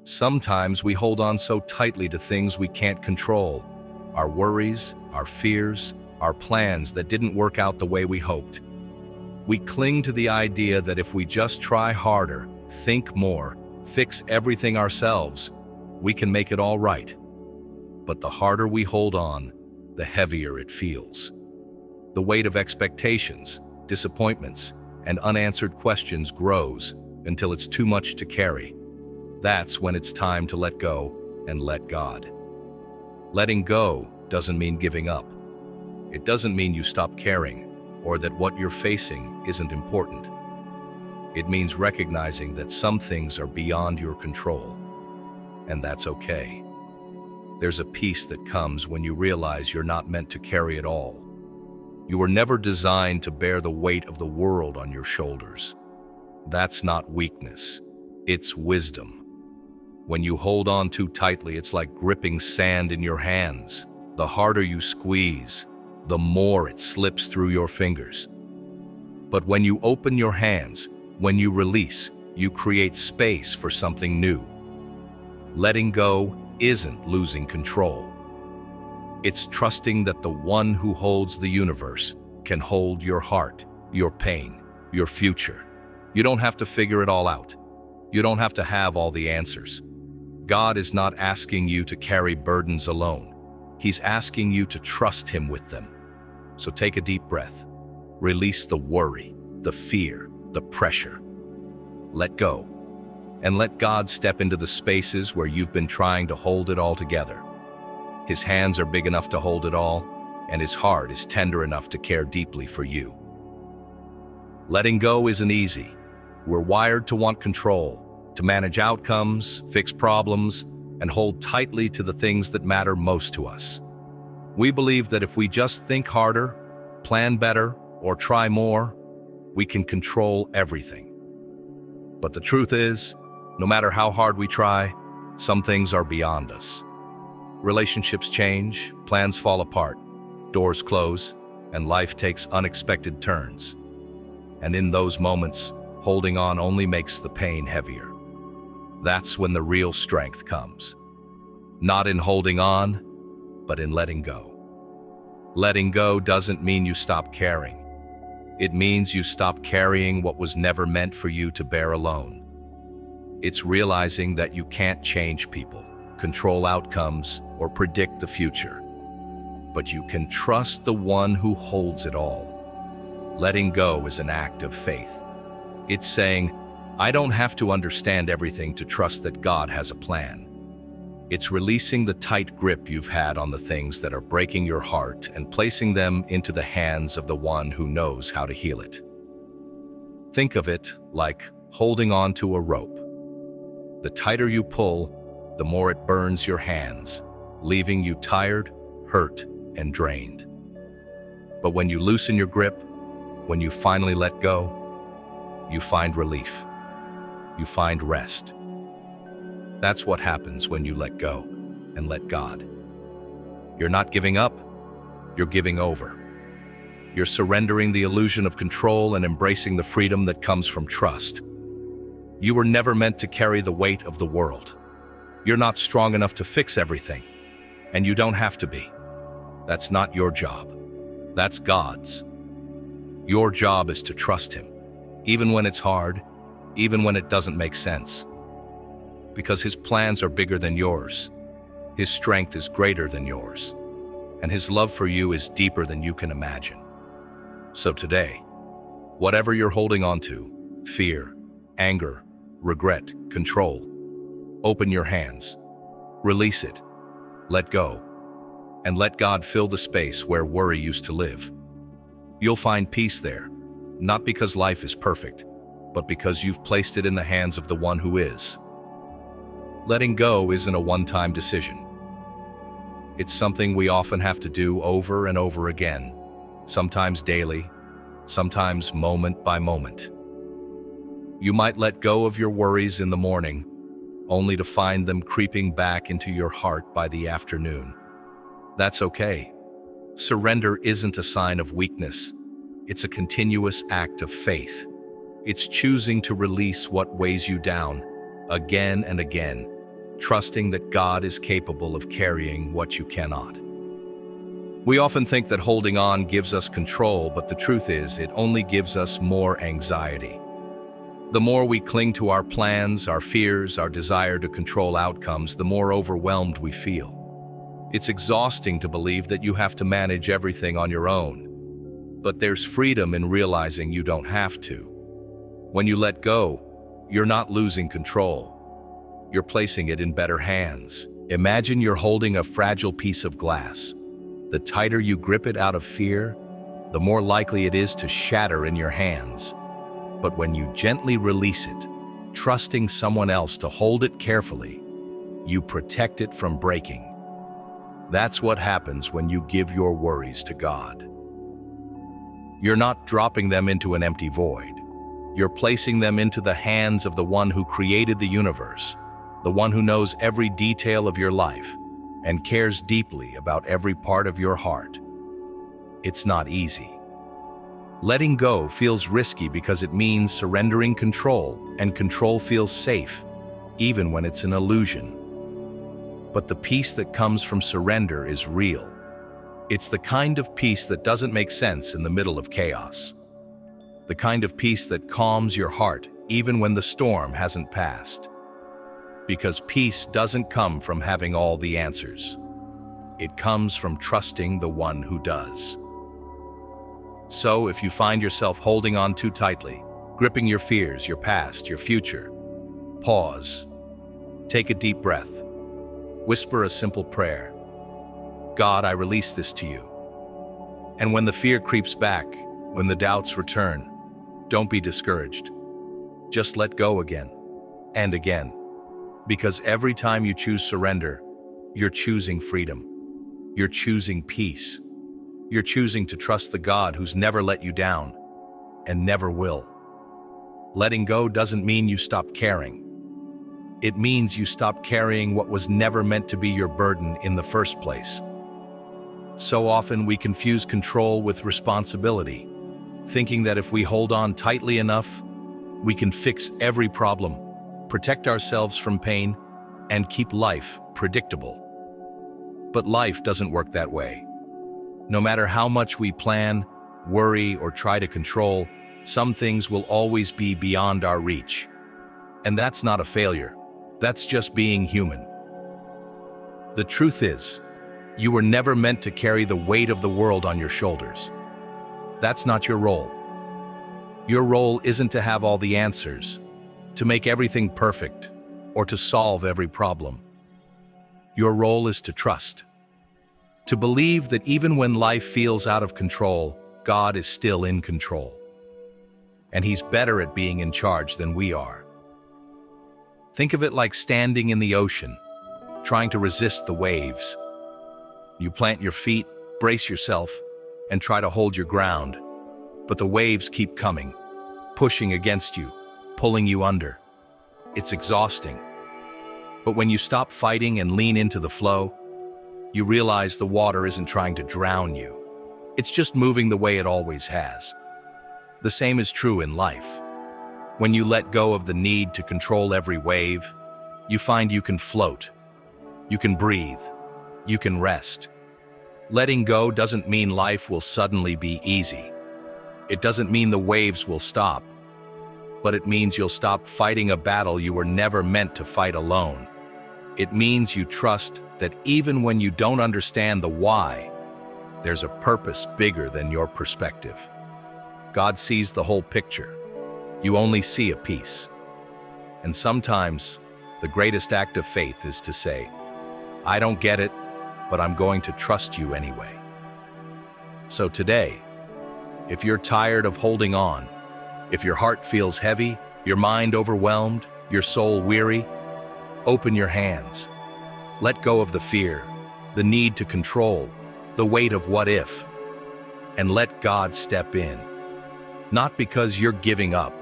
Sometimes we hold on so tightly to things we can't control, our worries, our fears, our plans that didn't work out the way we hoped. We cling to the idea that if we just try harder, think more, fix everything ourselves, we can make it all right. But the harder we hold on, the heavier it feels. The weight of expectations, disappointments, and unanswered questions grows until it's too much to carry. That's when it's time to let go and let God. Letting go doesn't mean giving up. It doesn't mean you stop caring or that what you're facing isn't important. It means recognizing that some things are beyond your control, and that's okay. There's a peace that comes when you realize you're not meant to carry it all. You were never designed to bear the weight of the world on your shoulders. That's not weakness, it's wisdom. When you hold on too tightly, it's like gripping sand in your hands. The harder you squeeze, the more it slips through your fingers. But when you open your hands, when you release, you create space for something new. Letting go isn't losing control. It's trusting that the one who holds the universe can hold your heart, your pain, your future. You don't have to figure it all out. You don't have to have all the answers. God is not asking you to carry burdens alone. He's asking you to trust Him with them. So take a deep breath. Release the worry, the fear, the pressure. Let go. And let God step into the spaces where you've been trying to hold it all together. His hands are big enough to hold it all, and His heart is tender enough to care deeply for you. Letting go isn't easy. We're wired to want control, to manage outcomes, fix problems, and hold tightly to the things that matter most to us. We believe that if we just think harder, plan better, or try more, we can control everything. But the truth is, no matter how hard we try, some things are beyond us. Relationships change, plans fall apart, doors close, and life takes unexpected turns. And in those moments, holding on only makes the pain heavier. That's when the real strength comes. Not in holding on, but in letting go. Letting go doesn't mean you stop caring. It means you stop carrying what was never meant for you to bear alone. It's realizing that you can't change people, control outcomes, or predict the future. But you can trust the one who holds it all. Letting go is an act of faith. It's saying, I don't have to understand everything to trust that God has a plan. It's releasing the tight grip you've had on the things that are breaking your heart and placing them into the hands of the one who knows how to heal it. Think of it like holding on to a rope. The tighter you pull, the more it burns your hands, leaving you tired, hurt, and drained. But when you loosen your grip, when you finally let go, you find relief. You find rest. That's what happens when you let go and let God. You're not giving up, you're giving over. You're surrendering the illusion of control and embracing the freedom that comes from trust. You were never meant to carry the weight of the world. You're not strong enough to fix everything, and you don't have to be. That's not your job. That's God's. Your job is to trust Him, even when it's hard, even when it doesn't make sense. Because His plans are bigger than yours. His strength is greater than yours. And His love for you is deeper than you can imagine. So today, whatever you're holding on to, fear, anger, regret, control, open your hands, release it, let go, and let God fill the space where worry used to live. You'll find peace there, not because life is perfect, but because you've placed it in the hands of the one who is. Letting go isn't a one-time decision. It's something we often have to do over and over again, sometimes daily, sometimes moment by moment. You might let go of your worries in the morning, only to find them creeping back into your heart by the afternoon. That's okay. Surrender isn't a sign of weakness. It's a continuous act of faith. It's choosing to release what weighs you down again and again, trusting that God is capable of carrying what you cannot. We often think that holding on gives us control, but the truth is, it only gives us more anxiety. The more we cling to our plans, our fears, our desire to control outcomes, the more overwhelmed we feel. It's exhausting to believe that you have to manage everything on your own. But there's freedom in realizing you don't have to. When you let go, you're not losing control. You're placing it in better hands. Imagine you're holding a fragile piece of glass. The tighter you grip it out of fear, the more likely it is to shatter in your hands. But when you gently release it, trusting someone else to hold it carefully, you protect it from breaking. That's what happens when you give your worries to God. You're not dropping them into an empty void. You're placing them into the hands of the one who created the universe, the one who knows every detail of your life and cares deeply about every part of your heart. It's not easy. Letting go feels risky because it means surrendering control, and control feels safe, even when it's an illusion. But the peace that comes from surrender is real. It's the kind of peace that doesn't make sense in the middle of chaos. The kind of peace that calms your heart even when the storm hasn't passed. Because peace doesn't come from having all the answers. It comes from trusting the one who does. So if you find yourself holding on too tightly, gripping your fears, your past, your future, pause. Take a deep breath. Whisper a simple prayer. God, I release this to you. And when the fear creeps back, when the doubts return, don't be discouraged. Just let go again and again. Because every time you choose surrender, you're choosing freedom. You're choosing peace. You're choosing to trust the God who's never let you down and never will. Letting go doesn't mean you stop caring. It means you stop carrying what was never meant to be your burden in the first place. So often we confuse control with responsibility, thinking that if we hold on tightly enough, we can fix every problem, protect ourselves from pain, and keep life predictable. But life doesn't work that way. No matter how much we plan, worry, or try to control, some things will always be beyond our reach. And that's not a failure. That's just being human. The truth is, you were never meant to carry the weight of the world on your shoulders. That's not your role. Your role isn't to have all the answers, to make everything perfect, or to solve every problem. Your role is to trust. To believe that even when life feels out of control, God is still in control. And He's better at being in charge than we are. Think of it like standing in the ocean, trying to resist the waves. You plant your feet, brace yourself, and try to hold your ground. But the waves keep coming, pushing against you, pulling you under. It's exhausting. But when you stop fighting and lean into the flow, you realize the water isn't trying to drown you. It's just moving the way it always has. The same is true in life. When you let go of the need to control every wave, you find you can float. You can breathe. You can rest. Letting go doesn't mean life will suddenly be easy. It doesn't mean the waves will stop. But it means you'll stop fighting a battle you were never meant to fight alone. It means you trust that even when you don't understand the why, there's a purpose bigger than your perspective. God sees the whole picture. You only see a piece. And sometimes, the greatest act of faith is to say, I don't get it, but I'm going to trust you anyway. So today, if you're tired of holding on, if your heart feels heavy, your mind overwhelmed, your soul weary, open your hands. Let go of the fear, the need to control, the weight of what if, and let God step in. Not because you're giving up,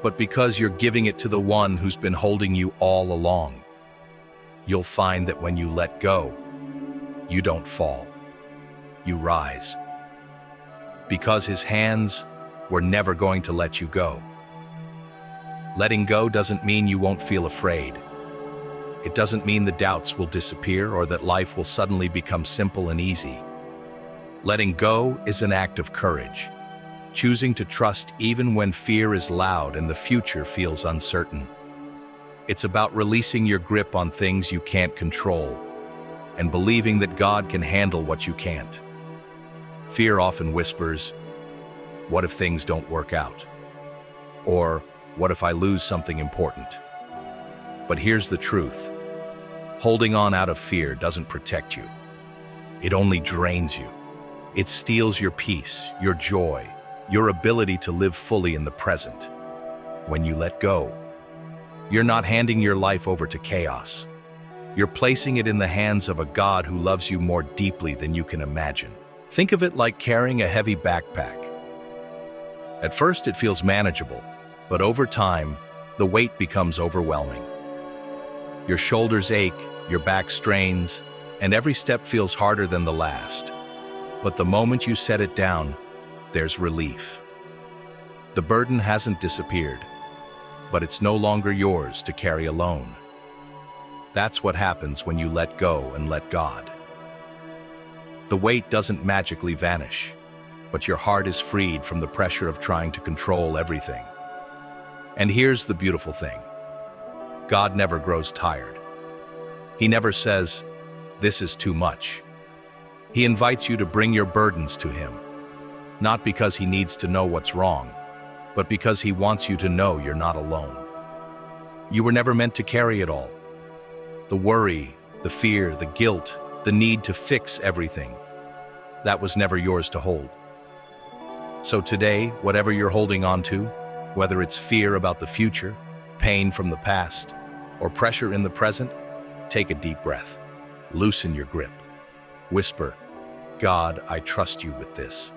but because you're giving it to the one who's been holding you all along. You'll find that when you let go, you don't fall, you rise. Because His hands were never going to let you go. Letting go doesn't mean you won't feel afraid. It doesn't mean the doubts will disappear or that life will suddenly become simple and easy. Letting go is an act of courage, choosing to trust even when fear is loud and the future feels uncertain. It's about releasing your grip on things you can't control and believing that God can handle what you can't. Fear often whispers, "What if things don't work out?" Or, "What if I lose something important?" But here's the truth. Holding on out of fear doesn't protect you. It only drains you. It steals your peace, your joy, your ability to live fully in the present. When you let go, you're not handing your life over to chaos. You're placing it in the hands of a God who loves you more deeply than you can imagine. Think of it like carrying a heavy backpack. At first it feels manageable, but over time, the weight becomes overwhelming. Your shoulders ache, your back strains, and every step feels harder than the last. But the moment you set it down, there's relief. The burden hasn't disappeared, but it's no longer yours to carry alone. That's what happens when you let go and let God. The weight doesn't magically vanish, but your heart is freed from the pressure of trying to control everything. And here's the beautiful thing. God never grows tired. He never says, "This is too much." He invites you to bring your burdens to Him, not because He needs to know what's wrong, but because He wants you to know you're not alone. You were never meant to carry it all. The worry, the fear, the guilt, the need to fix everything, that was never yours to hold. So today, whatever you're holding on to, whether it's fear about the future, pain from the past, or pressure in the present, take a deep breath. Loosen your grip. Whisper, "God, I trust you with this."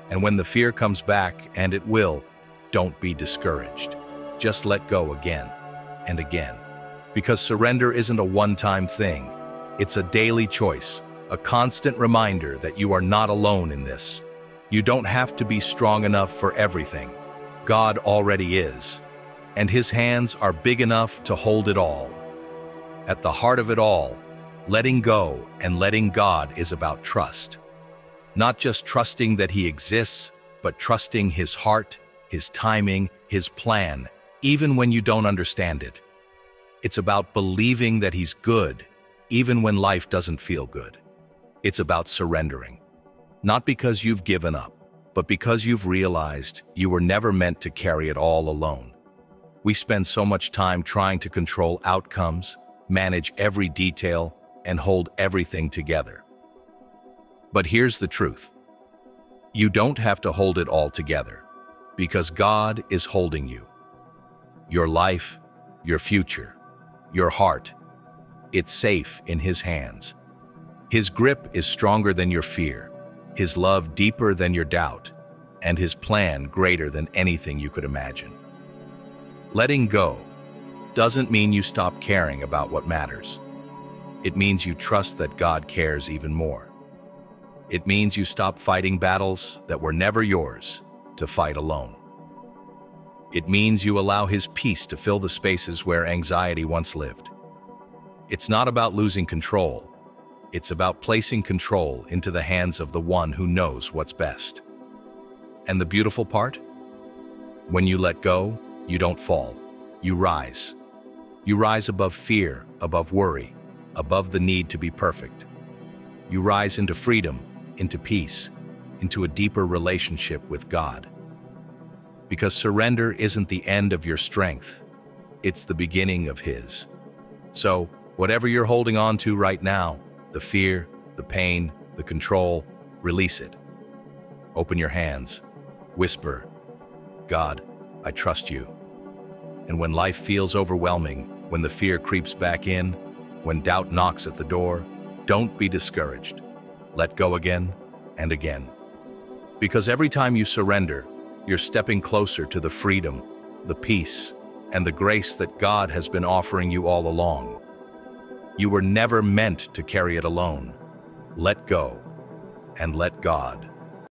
And when the fear comes back, and it will, don't be discouraged. Just let go again and again. Because surrender isn't a one-time thing. It's a daily choice, a constant reminder that you are not alone in this. You don't have to be strong enough for everything. God already is, and His hands are big enough to hold it all. At the heart of it all, letting go and letting God is about trust. Not just trusting that He exists, but trusting His heart, His timing, His plan, even when you don't understand it. It's about believing that He's good, even when life doesn't feel good. It's about surrendering. Not because you've given up, but because you've realized you were never meant to carry it all alone. We spend so much time trying to control outcomes, manage every detail, and hold everything together. But here's the truth. You don't have to hold it all together, because God is holding you. Your life, your future, your heart, it's safe in His hands. His grip is stronger than your fear, His love deeper than your doubt, and His plan greater than anything you could imagine. Letting go doesn't mean you stop caring about what matters. It means you trust that God cares even more. It means you stop fighting battles that were never yours to fight alone. It means you allow His peace to fill the spaces where anxiety once lived. It's not about losing control. It's about placing control into the hands of the one who knows what's best. And the beautiful part? When you let go, you don't fall. You rise. You rise above fear, above worry, above the need to be perfect. You rise into freedom, into peace, into a deeper relationship with God. Because surrender isn't the end of your strength, it's the beginning of His. So, whatever you're holding on to right now, the fear, the pain, the control, release it. Open your hands. Whisper, "God, I trust you." And when life feels overwhelming, when the fear creeps back in, when doubt knocks at the door, don't be discouraged. Let go again and again. Because every time you surrender, you're stepping closer to the freedom, the peace, and the grace that God has been offering you all along. You were never meant to carry it alone. Let go and let God.